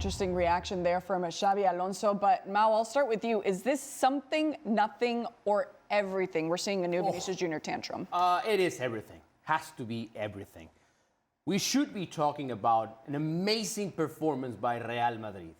Interesting reaction there from Xabi Alonso. But Mau, I'll start with you. Is this something, nothing, or everything? We're seeing a new Vinicius Junior tantrum. It is everything. Has to be everything. We should be talking about an amazing performance by Real Madrid.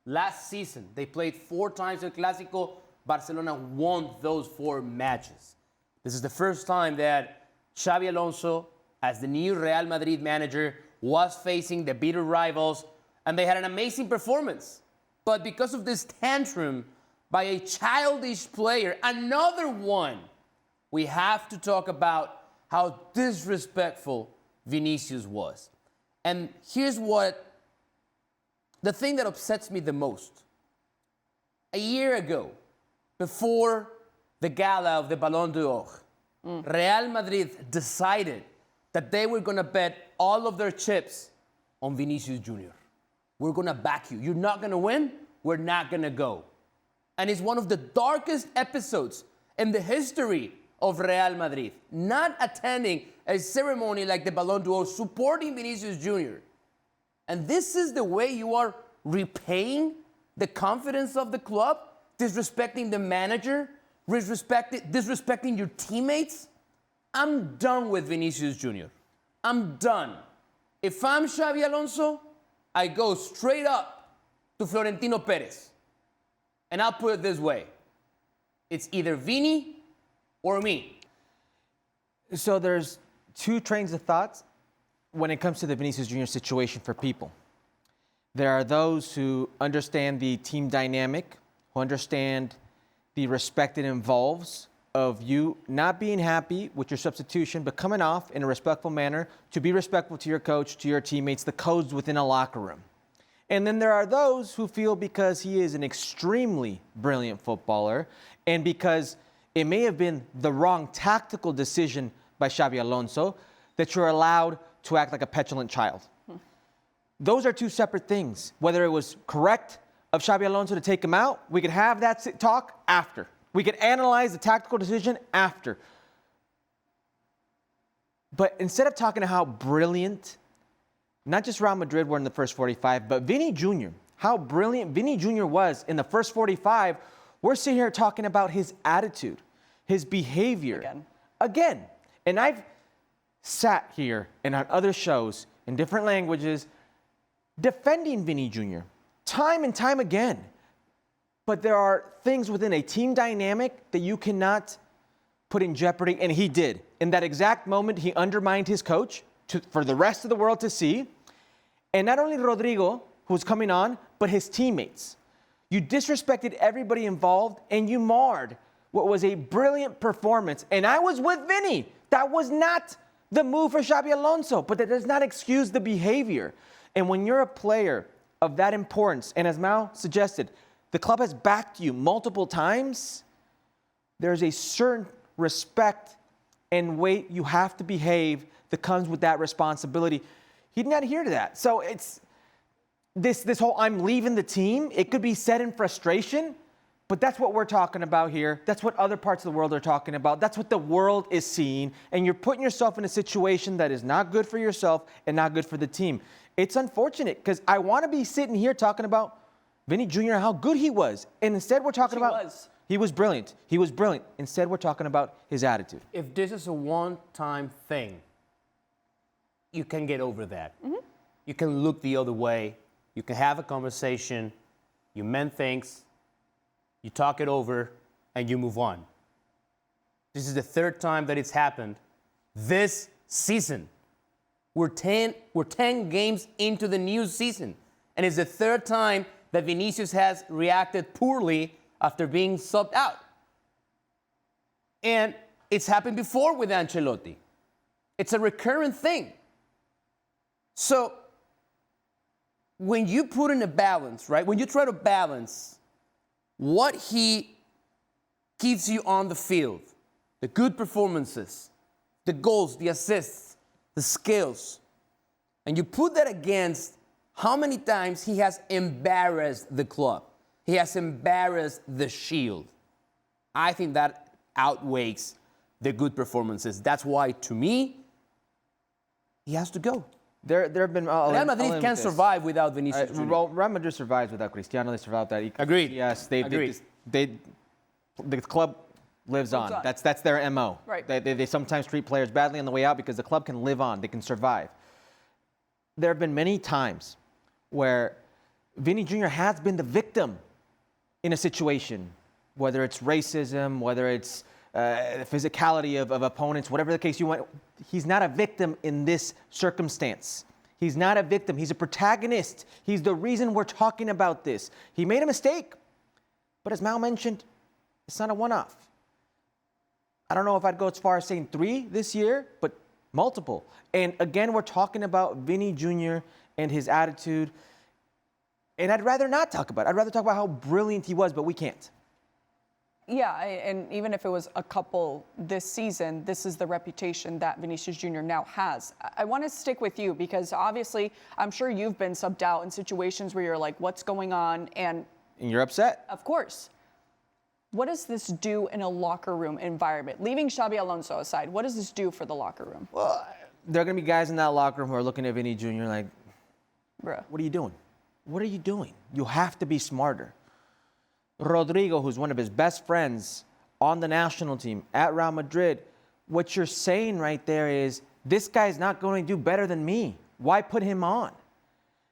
Last season, they played 4 times in Clasico. Barcelona won those 4 matches. This is the first time that Xabi Alonso, as the new Real Madrid manager, was facing the bitter rivals, and they had an amazing performance. But because of this tantrum by a childish player, another one, we have to talk about how disrespectful Vinicius was. And here's the thing that upsets me the most. A year ago, before the gala of the Ballon d'Or, Real Madrid decided that they were going to bet all of their chips on Vinicius Junior. We're going to back you. You're not going to win. We're not going to go. And it's one of the darkest episodes in the history of Real Madrid, not attending a ceremony like the Ballon d'Or, supporting Vinicius Junior. And this is the way you are repaying the confidence of the club, disrespecting the manager, disrespecting your teammates. I'm done with Vinicius Junior. I'm done. If I'm Xabi Alonso, I go straight up to Florentino Perez. And I'll put it this way. It's either Vini or me. So there's 2 trains of thoughts when it comes to the Vinicius Junior situation for people. There are those who understand the team dynamic, who understand the respect it involves of you not being happy with your substitution, but coming off in a respectful manner to be respectful to your coach, to your teammates, the codes within a locker room. And then there are those who feel because he is an extremely brilliant footballer and because it may have been the wrong tactical decision by Xabi Alonso that you're allowed to act like a petulant child. Those are 2 separate things. Whether it was correct of Xabi Alonso to take him out, we could have that talk after. We could analyze the tactical decision after. But instead of talking about how brilliant, not just Real Madrid were in the first 45, but Vini Jr., how brilliant Vini Jr. was in the first 45, we're sitting here talking about his attitude, his behavior. Again. And I've sat here and on other shows in different languages defending Vini Jr. time and time again. But there are things within a team dynamic that you cannot put in jeopardy, and he did. In that exact moment, he undermined his coach for the rest of the world to see. And not only Rodrigo, who was coming on, but his teammates. You disrespected everybody involved, and you marred what was a brilliant performance. And I was with Vinny. That was not the move for Xabi Alonso, but that does not excuse the behavior. And when you're a player of that importance, and as Mau suggested, the club has backed you multiple times, there's a certain respect and way you have to behave that comes with that responsibility. He did not adhere to that. So it's this whole I'm leaving the team, it could be said in frustration, but that's what we're talking about here. That's what other parts of the world are talking about. That's what the world is seeing. And you're putting yourself in a situation that is not good for yourself and not good for the team. It's unfortunate because I want to be sitting here talking about Vinny Jr., how good he was. And instead we're talking about... He was brilliant. He was brilliant. Instead, we're talking about his attitude. If this is a one-time thing, you can get over that. You can look the other way. You can have a conversation. You mend things. You talk it over, and you move on. This is the 3rd time that it's happened this season. We're 10 games into the new season, and it's the 3rd time that Vinicius has reacted poorly after being subbed out. And it's happened before with Ancelotti. It's a recurrent thing. So when you put in a balance, right, when you try to balance what he gives you on the field, the good performances, the goals, the assists, the skills, and you put that against how many times he has embarrassed the club, he has embarrassed the Shield, I think that outweighs the good performances. That's why, to me, he has to go. There have been... Real Madrid can survive without Vinicius Junior. Real Madrid survives without Cristiano. They survive without... Agreed. Yes, Agreed. The club lives on. That's their MO. Right. They sometimes treat players badly on the way out because the club can live on. They can survive. There have been many times where Vini Jr. has been the victim in a situation, whether it's racism, whether it's physicality of opponents, whatever the case you want. He's not a victim in this circumstance. He's not a victim. He's a protagonist. He's the reason we're talking about this. He made a mistake, but as Mal mentioned, it's not a one-off. I don't know if I'd go as far as saying 3 this year, but multiple. And again, we're talking about Vini Jr. and his attitude. And I'd rather not talk about it. I'd rather talk about how brilliant he was, but we can't. Yeah, and even if it was a couple this season, this is the reputation that Vinicius Junior now has. I want to stick with you because obviously I'm sure you've been subbed out in situations where you're like, what's going on? And you're upset. Of course. What does this do in a locker room environment? Leaving Xabi Alonso aside, what does this do for the locker room? Well, there are going to be guys in that locker room who are looking at Vini Jr. like, bruh, what are you doing? What are you doing? You have to be smarter. Rodrigo, who's one of his best friends on the national team at Real Madrid, what you're saying right there is, this guy's not going to do better than me. Why put him on?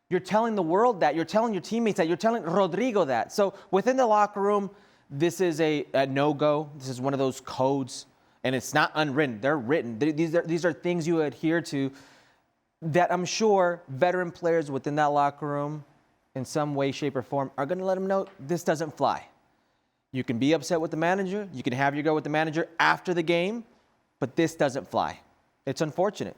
You're telling the world that. You're telling your teammates that. You're telling Rodrigo that. So within the locker room, this is a no-go. This is one of those codes, and it's not unwritten. They're written. These are things you adhere to that I'm sure veteran players within that locker room in some way, shape, or form are going to let them know this doesn't fly. You can be upset with the manager. You can have your go with the manager after the game, but this doesn't fly. It's unfortunate.